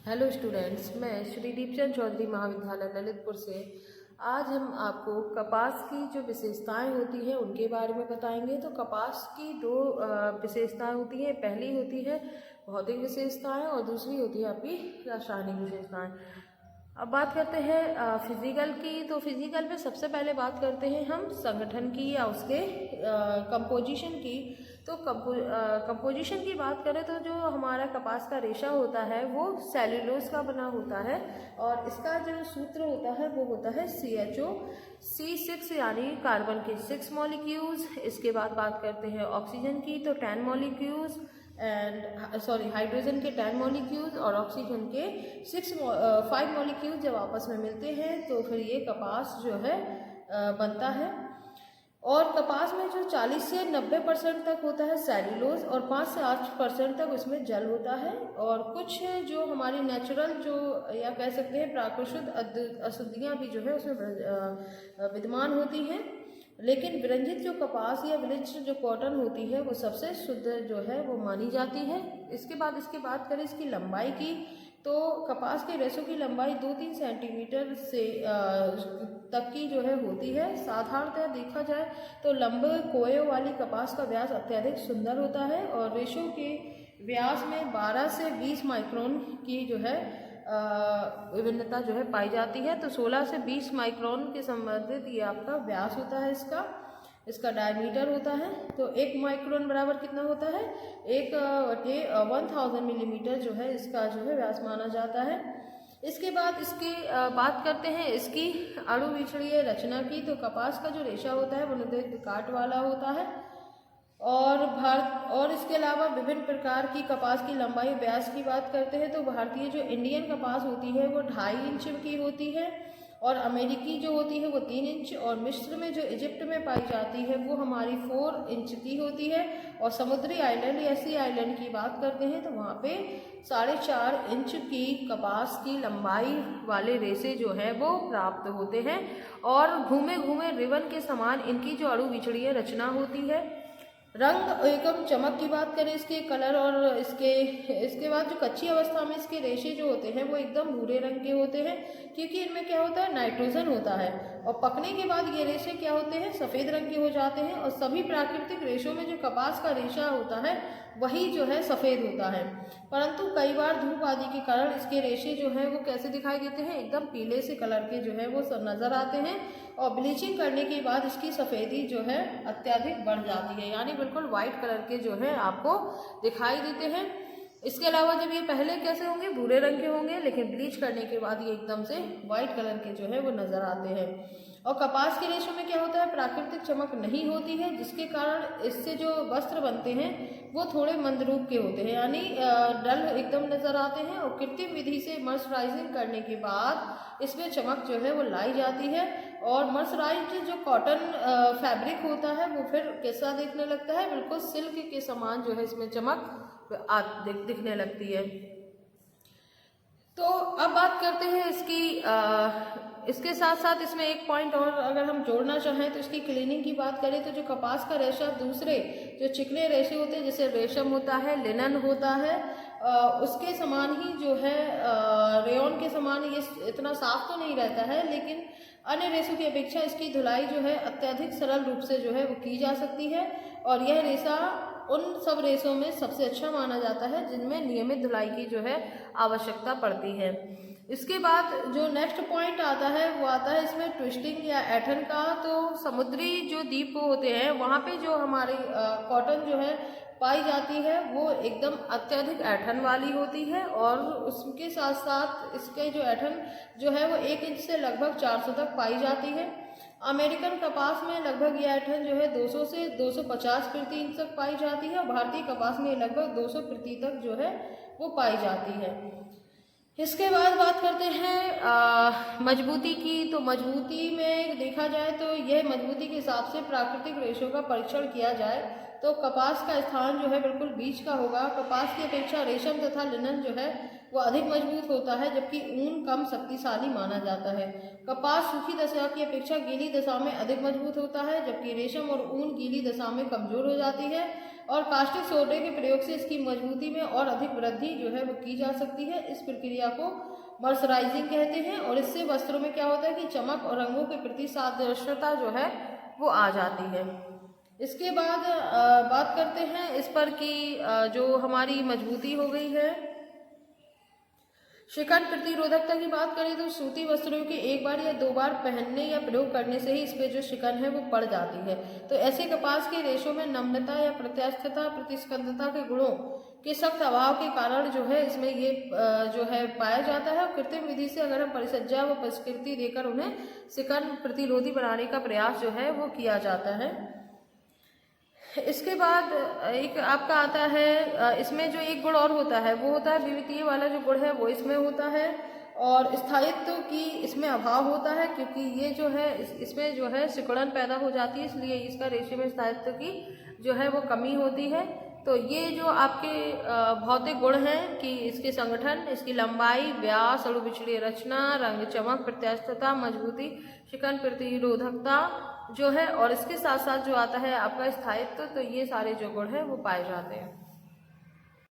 Hello students, मैं श्री दीपचंद चौधरी महाविद्यालय ललितपुर से आज हम आपको कपास की जो विशेषताएं होती हैं उनके बारे में बताएंगे। तो कपास की दो विशेषताएं होती हैं। पहली होती है भौतिक विशेषताएं और दूसरी होती है आपकी रासायनिक विशेषताएं। अब बात करते हैं फिजिकल की। तो फिजिकल में सबसे पहले बात करते हैं हम संगठन की या उसके कंपोजिशन की। तो कंपोजिशन की बात करें तो जो हमारा कपास का रेशा होता है वो सेल्यूलोज का बना होता है और इसका जो सूत्र होता है वो होता है CHO C6 यानी कार्बन के 6 मॉलिक्यूल्स। इसके बाद बात करते हैं ऑक्सीजन की, तो 10 मॉलिक्यूल्स हाइड्रोजन के 10 मॉलिक्यूल्स और ऑक्सीजन के 5 मॉलिक्यूल्स जब आपस में मिलते हैं तो फिर ये कपास जो है बनता है। और कपास में जो 40 से 90% तक होता है सेल्यूलोज और 5 से 8% तक उसमें जल होता है। और कुछ जो हमारी नेचुरल जो या कह सकते हैं प्राकृतिक अशुद्धियाँ भी जो है उसमें विद्यमान होती हैं, लेकिन विरंजित जो कपास या ब्लीच्ड जो कॉटन होती है वो सबसे शुद्ध जो है वो मानी जाती है। इसके बात करें इसकी लंबाई की, तो कपास के रेशों की लंबाई 2-3 सेंटीमीटर से तक की जो है होती है। साधारणतः देखा जाए तो लंबे कोयों वाली कपास का व्यास अत्यधिक सुंदर होता है और रेशों के व्यास में 12 से 20 माइक्रोन की जो है विभिन्नता जो है पाई जाती है। तो 16 से 20 माइक्रोन के संबंधित ये आपका व्यास होता है। इसका डायमीटर होता है। तो 1 माइक्रोन बराबर कितना होता है? 1000 मिलीमीटर जो है इसका जो है व्यास माना जाता है। इसके बाद बात करते हैं इसकी अणु विच्छिन्नीय रचना की। तो कपास का जो रेशा होता है वो निर्दिष्ट काट वाला होता है और इसके अलावा विभिन्न प्रकार की कपास की लंबाई व्यास की बात करते हैं तो भारतीय जो इंडियन कपास होती है वो 2.5 इंच की होती है और अमेरिकी जो होती है वो 3 इंच और मिस्र में जो इजिप्ट में पाई जाती है वो हमारी 4 इंच की होती है। और समुद्री आइलैंड या सी आइलैंड की बात करते हैं तो वहाँ पे 4.5 इंच की कपास की लंबाई वाले रेशे जो है वो प्राप्त होते हैं और घूमे घूमे रिबन के समान इनकी जो अणु विच्छिन्नीय रचना होती है। रंग एवं चमक की बात करें इसके कलर और इसके बाद जो कच्ची अवस्था में इसके रेशे जो होते हैं वो एकदम भूरे रंग के होते हैं क्योंकि इनमें क्या होता है नाइट्रोजन होता है। और पकने के बाद ये रेशे क्या होते हैं सफ़ेद रंग के हो जाते हैं और सभी प्राकृतिक रेशों में जो कपास का रेशा होता है वही जो है सफ़ेद होता है, परंतु कई बार धूप आदि के कारण इसके रेशे जो हैं वो कैसे दिखाई देते हैं एकदम पीले से कलर के जो है वो नज़र आते हैं और ब्लीचिंग करने के बाद इसकी सफ़ेदी जो है अत्यधिक बढ़ जाती है, यानी बिल्कुल वाइट कलर के जो है आपको दिखाई देते हैं। इसके अलावा जब ये पहले कैसे होंगे भूरे रंग के होंगे, लेकिन ब्लीच करने के बाद ये एकदम से वाइट कलर के जो है वो नज़र आते हैं। और कपास के रेशों में क्या होता है प्राकृतिक चमक नहीं होती है, जिसके कारण इससे जो वस्त्र बनते हैं वो थोड़े मंदरूप के होते हैं, यानी डल एकदम नज़र आते हैं। और कृत्रिम विधि से मर्सराइजिंग करने के बाद इसमें चमक जो है वो लाई जाती है और मर्सराइज्ड जो कॉटन फैब्रिक होता है वो फिर कैसा दिखने लगता है बिल्कुल सिल्क के समान जो है इसमें चमक दिखने लगती है। तो अब बात करते हैं इसके साथ साथ इसमें एक पॉइंट और अगर हम जोड़ना चाहें तो इसकी क्लीनिंग की बात करें तो जो कपास का रेशा दूसरे जो चिकने रेशे होते हैं जैसे रेशम होता है, लिनन होता है, उसके समान ही जो है रेयॉन के समान ये इतना साफ तो नहीं रहता है, लेकिन अन्य रेशों की अपेक्षा इसकी धुलाई जो है अत्यधिक सरल रूप से जो है वो की जा सकती है और यह रेशा उन सब रेशों में सबसे अच्छा माना जाता है जिनमें नियमित धुलाई की जो है आवश्यकता पड़ती है। इसके बाद जो नेक्स्ट पॉइंट आता है वो आता है इसमें ट्विस्टिंग या ऐठन का। तो समुद्री जो द्वीप होते हैं वहाँ पे जो हमारी कॉटन जो है पाई जाती है वो एकदम अत्यधिक ऐठन वाली होती है और उसके साथ साथ इसके जो ऐठन जो है वो 1 इंच से लगभग 400 तक पाई जाती है। अमेरिकन कपास में लगभग यह ऐठन जो है 200 से 250 प्रति इंच तक पाई जाती है और भारतीय कपास में लगभग 200 प्रति तक जो है वो पाई जाती है। इसके बाद बात करते हैं मजबूती की। तो मजबूती में देखा जाए तो यह मजबूती के हिसाब से प्राकृतिक रेशों का परीक्षण किया जाए तो कपास का स्थान जो है बिल्कुल बीच का होगा। कपास की अपेक्षा रेशम तथा लिनन जो है वो अधिक मजबूत होता है, जबकि ऊन कम शक्तिशाली माना जाता है। कपास सूखी दशा की अपेक्षा गीली दशा में अधिक मजबूत होता है, जबकि रेशम और ऊन गीली दशा में कमजोर हो जाती है और कास्टिक सोडे के प्रयोग से इसकी मजबूती में और अधिक वृद्धि जो है वो की जा सकती है। इस प्रक्रिया को मर्सराइजिंग कहते हैं और इससे वस्त्रों में क्या होता है कि चमक और रंगों के प्रति सादृश्यता जो है वो आ जाती है। इसके बाद बात करते हैं इस पर कि जो हमारी मजबूती हो गई है, शिकन प्रतिरोधकता की बात करें तो सूती वस्त्रों के एक बार या दो बार पहनने या प्रयोग करने से ही इस पे जो शिकन है वो पड़ जाती है। तो ऐसे कपास के रेशों में नम्रता या प्रत्यास्थता प्रतिस्कंदता के गुणों के सख्त अभाव के कारण जो है इसमें ये जो है पाया जाता है। और कृत्रिम विधि से अगर हम परिसज्जा व परिष्कृति देकर उन्हें शिकन प्रतिरोधी बनाने का प्रयास जो है वो किया जाता है। इसके बाद एक आपका आता है, इसमें जो एक गुण और होता है वो होता है विविधीय वाला जो गुण है वो इसमें होता है और स्थायित्व की इसमें अभाव होता है, क्योंकि ये जो है इसमें जो है सिकुड़न पैदा हो जाती है, इसलिए इसका रेशे में स्थायित्व की जो है वो कमी होती है। तो ये जो आपके भौतिक गुण हैं कि इसके संगठन, इसकी लंबाई, व्यास, अणु बिछड़ी रचना, रंग, चमक, प्रत्यास्थता, मजबूती, शिकन प्रतिरोधकता जो है और इसके साथ साथ जो आता है आपका स्थायित्व, तो ये सारे जो गुण हैं वो पाए जाते हैं।